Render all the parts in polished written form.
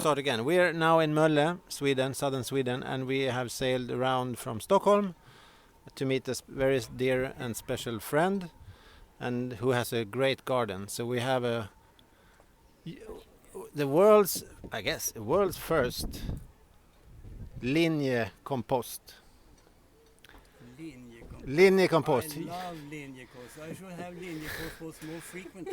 Start again. We are now in Mölle, Sweden, southern Sweden, and we have sailed around from Stockholm to meet a very dear and special friend, and who has a great garden. So we have the world's first Linie Compost. Linie Compost. I love Linie Compost. I should have Linie Compost more frequently.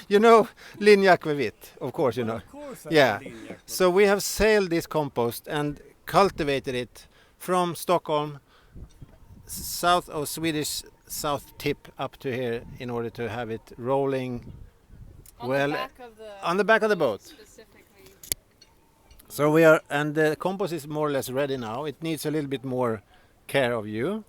You know Linie Aquavit, of course you know. Of course I Yeah. know Linie Compost. So we have sailed this compost and cultivated it from Stockholm, south of Swedish south tip up to here, in order to have it rolling On well the back of the on the back of the boat. Specifically. So we are, and the compost is more or less ready now. It needs a little bit more care of you,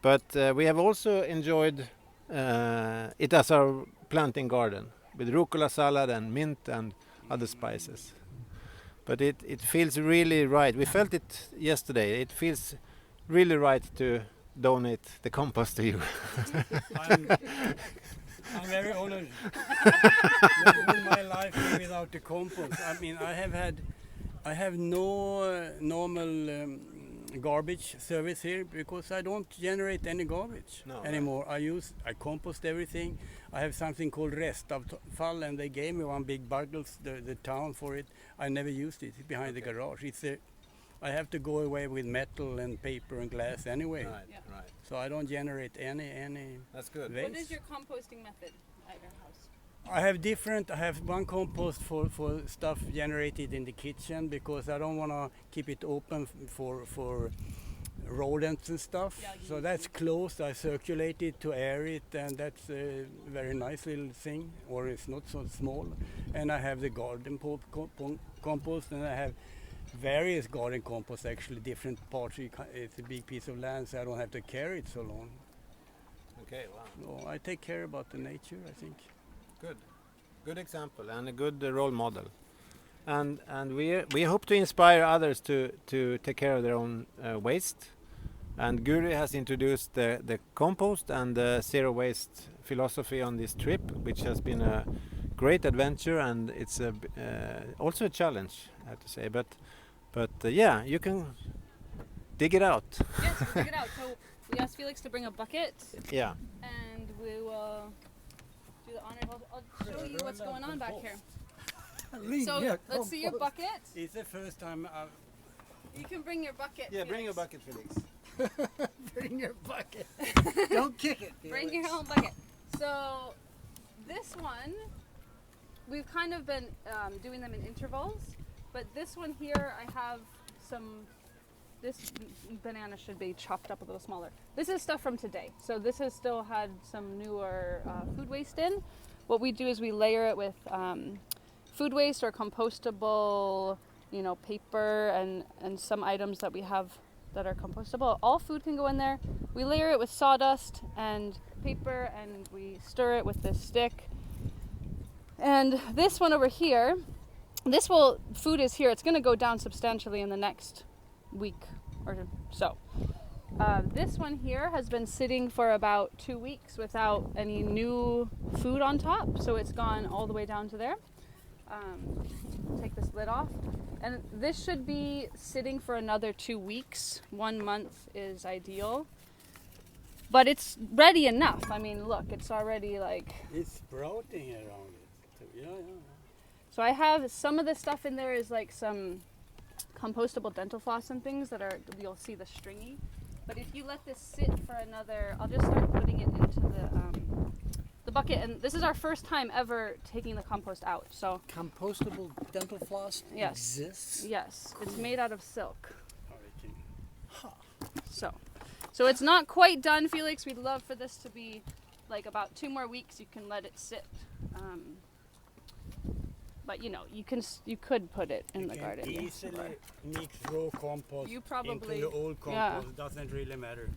but we have also enjoyed it as our planting garden with rucola salad and mint and other spices. But it feels really right. We felt it yesterday. It feels really right to donate the compost to you. I'm very honored. All my life without the compost. I mean, I have no normal garbage service here because I don't generate any garbage anymore. I compost everything. I have something called restavfall, and they gave me one big bundle, the town for it. I never used it. It's behind the garage. I have to go away with metal and paper and glass anyway. Right, Yeah. right. So I don't generate any That's good. waste. What is your composting method at your house? I have one compost for stuff generated in the kitchen because I don't want to keep it open for rodents and stuff. Yeah, so that's closed. I circulate it to air it, and that's a very nice little thing, or it's not so small. And I have the garden compost, and I have various garden compost, actually different parts. It's a big piece of land, so I don't have to carry it so long. Okay, wow. So I take care about the nature, I think. Good example and a good role model, and we hope to inspire others to take care of their own waste. And Guri has introduced the compost and the zero waste philosophy on this trip, which has been a great adventure, and it's also a challenge, I have to say. But yeah, you can dig it out. Yes, we'll dig it out. So we asked Felix to bring a bucket, Yeah. and we will do the honor. I'll show you what's going on back here. So let's see your bucket. It's the first time I've You can bring your bucket. Yeah, bring your Felix. bucket, Felix. Bring your bucket. Don't kick it. Bring your own bucket. So this one, we've kind of been doing them in intervals, but this one here, I have this banana should be chopped up a little smaller. This is stuff from today. So this has still had some newer food waste in. What we do is we layer it with food waste or compostable, paper and some items that we have that are compostable. All food can go in there. We layer it with sawdust and paper, and we stir it with this stick. And this one over here, food is here. It's going to go down substantially in the next week or so. This one here has been sitting for about 2 weeks without any new food on top, so it's gone all the way down to there. Take this lid off, and this should be sitting for another 2 weeks. 1 month is ideal, but it's ready enough. I mean, look, it's already like It's sprouting around it. Yeah. So I have some of the stuff in there is like some compostable dental floss and things that are, you'll see the stringy. But if you let this sit for another, I'll just start putting it into the bucket. And this is our first time ever taking the compost out. So Compostable dental floss Yes. exists? yes, it's made out of silk. Oh, it can- So it's not quite done, Felix. We'd love for this to be like about 2 more weeks. You can let it sit. But you could put it in the garden. You can easily mix raw compost You probably- into the old compost. It doesn't really matter.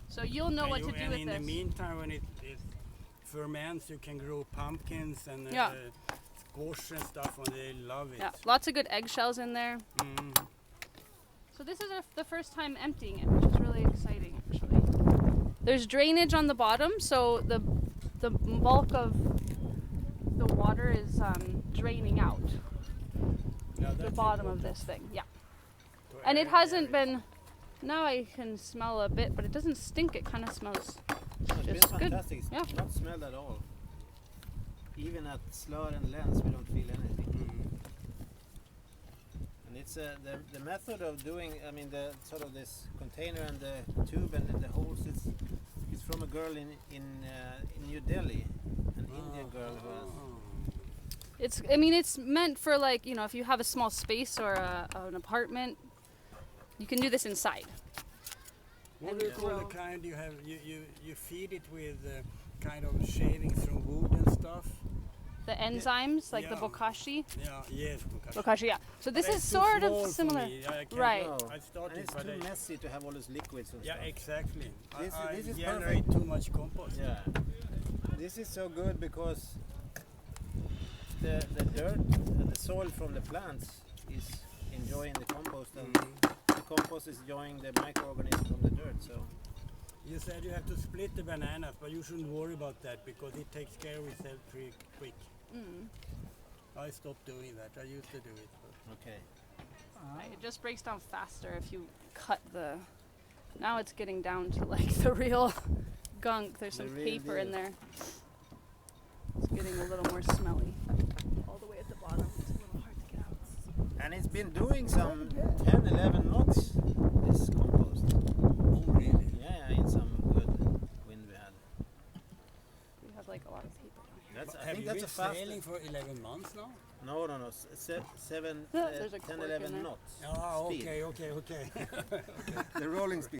So you'll know what to do and with in this. the meantime, when it ferments, you can grow pumpkins and squash and stuff, and they love it. Yeah, lots of good eggshells in there. Mm. So this is the first time emptying it, which is really exciting, actually. There's drainage on the bottom, so the bulk of the water is draining out. the That's bottom of important. this thing. Yeah. To And it air- hasn't air been. Now I can smell a bit, but it doesn't stink. It kind of smells. It's been Just good. fantastic. It's Yeah. not smelled at all. Even at slur and lens, we don't feel anything. And it's the method of doing. I mean, the sort of this container and the tube and the holes. It's from a girl in New Delhi, an Indian girl who has. It's. I mean, it's meant for like if you have a small space or an apartment, you can do this inside. What do you Yeah. call the grow. kind you have? You feed it with kind of shavings from wood and stuff. The enzymes, like the Yeah. bokashi. Yeah. Yes. Bokashi, yeah. So this But is it's too sort small of for similar. me. I can't- Right. No. I started, And it's but too I- messy to have all those liquids and Yeah, stuff. exactly. This I is generate too much compost. Yeah. This is so good because the dirt and the soil from the plants is enjoying the compost and the compost is enjoying the microorganisms from the dirt. So You said you have to split the bananas, but you shouldn't worry about that because it takes care of itself pretty quick. Mm. I stopped doing that. I used to do it. But okay. Right, it just breaks down faster if you cut the. Now it's getting down to like the real gunk. There's The some real paper in deal. there. It's getting a little more smelly. All the way at the bottom. It's a little hard to get out. And it's been doing some 10, 11 knots. This compost. oh, really? Yeah, in some good wind we had. We have like a lot of paper down here. That's, I Have think you that's been a fast. sailing for 11 months now? No. 7, There's a 10, cork in 11 there. knots. Ah, Speed. okay. The rolling speed.